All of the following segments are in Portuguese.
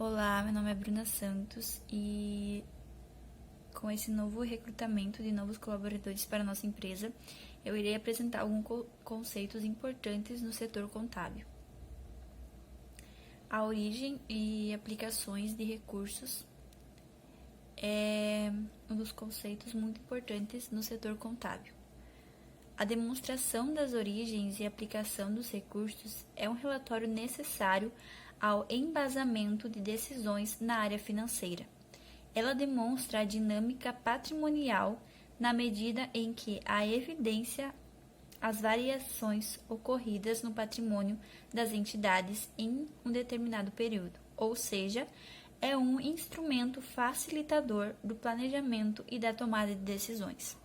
Olá, meu nome é Bruna Santos e com esse novo recrutamento de novos colaboradores para a nossa empresa, eu irei apresentar alguns conceitos importantes no setor contábil. A origem e aplicações de recursos é um dos conceitos muito importantes no setor contábil. A demonstração das origens e aplicação dos recursos é um relatório necessário ao embasamento de decisões na área financeira. Ela demonstra a dinâmica patrimonial na medida em que a evidencia as variações ocorridas no patrimônio das entidades em um determinado período, ou seja, é um instrumento facilitador do planejamento e da tomada de decisões.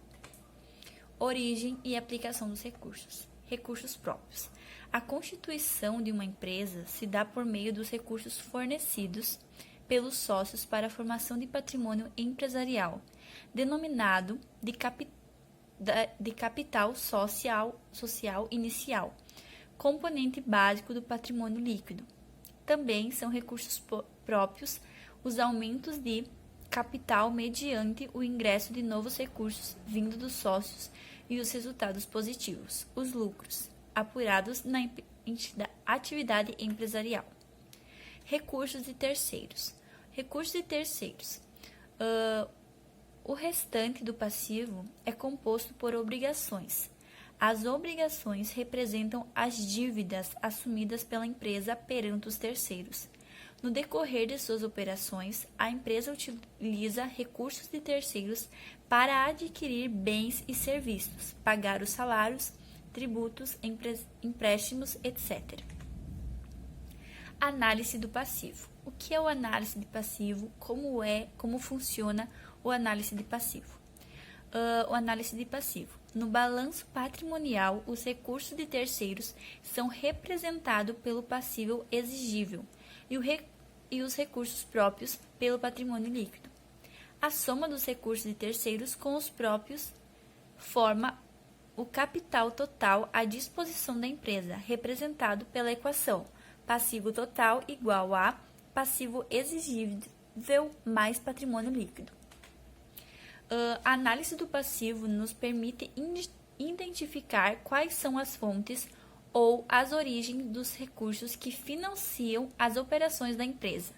Origem e aplicação dos recursos. Recursos próprios. A constituição de uma empresa se dá por meio dos recursos fornecidos pelos sócios para a formação de patrimônio empresarial, denominado de capital social inicial, componente básico do patrimônio líquido. Também são recursos próprios os aumentos de capital mediante o ingresso de novos recursos vindo dos sócios e os resultados positivos, os lucros, apurados na atividade empresarial. Recursos de terceiros. Recursos de terceiros. O restante do passivo é composto por obrigações. As obrigações representam as dívidas assumidas pela empresa perante os terceiros. No decorrer de suas operações, a empresa utiliza recursos de terceiros para adquirir bens e serviços, pagar os salários, tributos, empréstimos, etc. Análise do passivo. O que é o análise de passivo? Como funciona o análise de passivo? O análise de passivo. No balanço patrimonial, os recursos de terceiros são representados pelo passivo exigível e os recursos próprios pelo patrimônio líquido. A soma dos recursos de terceiros com os próprios forma o capital total à disposição da empresa, representado pela equação passivo total igual a passivo exigível mais patrimônio líquido. A análise do passivo nos permite identificar quais são as fontes ou as origens dos recursos que financiam as operações da empresa.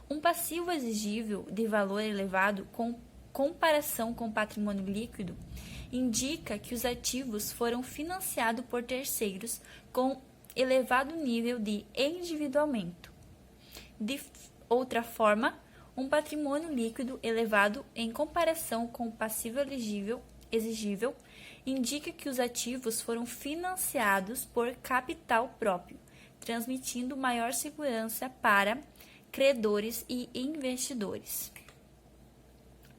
Um passivo exigível de valor elevado, com comparação com patrimônio líquido, indica que os ativos foram financiados por terceiros com elevado nível de endividamento. De outra forma, um patrimônio líquido elevado em comparação com o passivo exigível indica que os ativos foram financiados por capital próprio, transmitindo maior segurança para credores e investidores.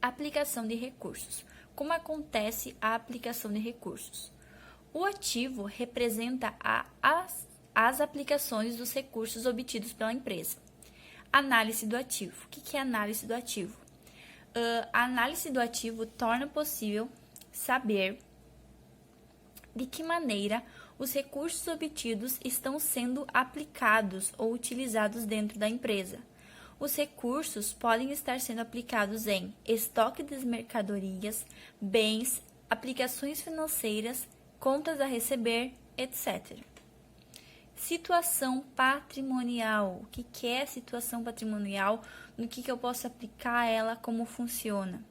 Aplicação de recursos. Como acontece a aplicação de recursos? O ativo representa as aplicações dos recursos obtidos pela empresa. Análise do ativo. O que é análise do ativo? A análise do ativo torna possível saber de que maneira os recursos obtidos estão sendo aplicados ou utilizados dentro da empresa. Os recursos podem estar sendo aplicados em estoque de mercadorias, bens, aplicações financeiras, contas a receber, etc. Situação patrimonial. O que é situação patrimonial? No que eu posso aplicar ela? Como funciona?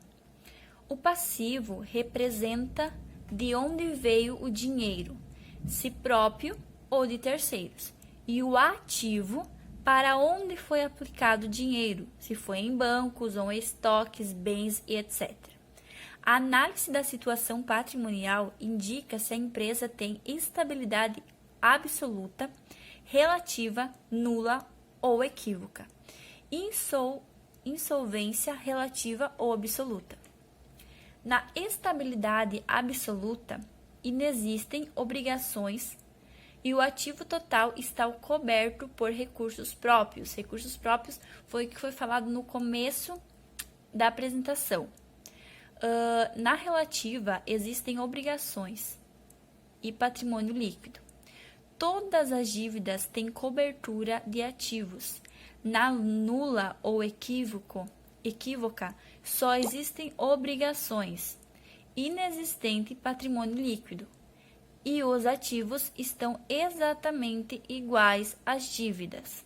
O passivo representa de onde veio o dinheiro, se próprio ou de terceiros. E o ativo, para onde foi aplicado o dinheiro, se foi em bancos ou em estoques, bens e etc. A análise da situação patrimonial indica se a empresa tem estabilidade absoluta, relativa, nula ou equívoca. Insolvência relativa ou absoluta. Na estabilidade absoluta, inexistem obrigações e o ativo total está coberto por recursos próprios. Recursos próprios foi o que foi falado no começo da apresentação. Na relativa, existem obrigações e patrimônio líquido. Todas as dívidas têm cobertura de ativos. Na nula ou equívoca, só existem obrigações, inexistente patrimônio líquido, e os ativos estão exatamente iguais às dívidas.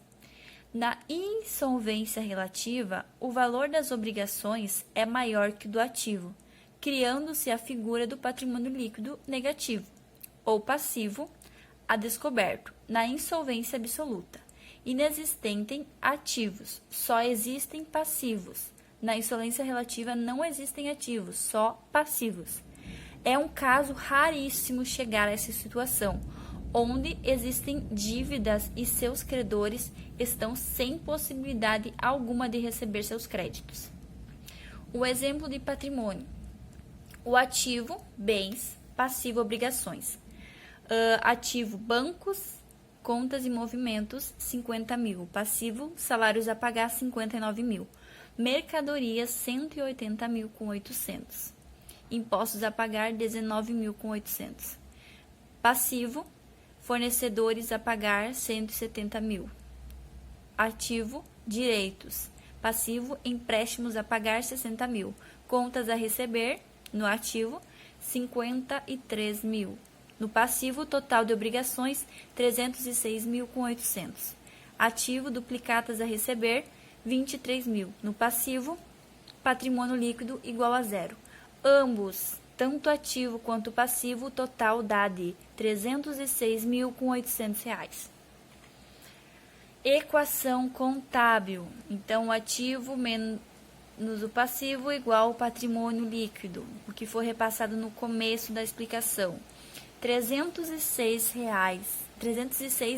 Na insolvência relativa, o valor das obrigações é maior que o do ativo, criando-se a figura do patrimônio líquido negativo, ou passivo, a descoberto. Na insolvência absoluta, inexistem ativos, só existem passivos. Na insolvência relativa não existem ativos, só passivos. É um caso raríssimo chegar a essa situação, onde existem dívidas e seus credores estão sem possibilidade alguma de receber seus créditos. O exemplo de patrimônio: o ativo, bens, passivo, obrigações. Ativo, bancos, contas e movimentos, 50 mil. Passivo, salários a pagar, 59 mil. Mercadorias, 180 mil com 800. Impostos a pagar, 19 mil com 800. Passivo, fornecedores a pagar, 170 mil. Ativo, direitos. Passivo, empréstimos a pagar, 60 mil. Contas a receber, no ativo, 53 mil. No passivo, total de obrigações, 306 mil com 800. Ativo, duplicatas a receber, 23 mil. No passivo, patrimônio líquido igual a zero. Ambos, tanto ativo quanto passivo, o total dá de 306 mil com 800 reais. Equação contábil. Então, o ativo menos o passivo igual ao patrimônio líquido, o que foi repassado no começo da explicação. 306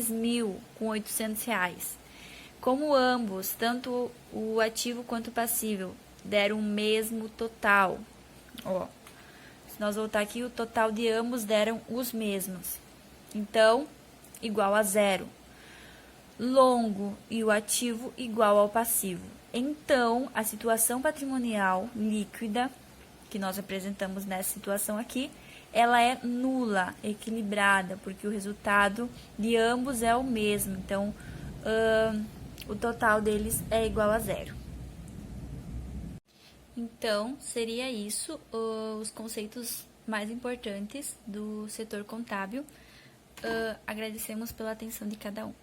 mil com 800 reais. Como ambos, tanto o ativo quanto o passivo, deram o mesmo total. Se nós voltar aqui, o total de ambos deram os mesmos. Então, igual a zero. Longo e o ativo igual ao passivo. Então, a situação patrimonial líquida, que nós apresentamos nessa situação aqui, ela é nula, equilibrada, porque o resultado de ambos é o mesmo. Então, o total deles é igual a zero. Então, seria isso os conceitos mais importantes do setor contábil. Agradecemos pela atenção de cada um.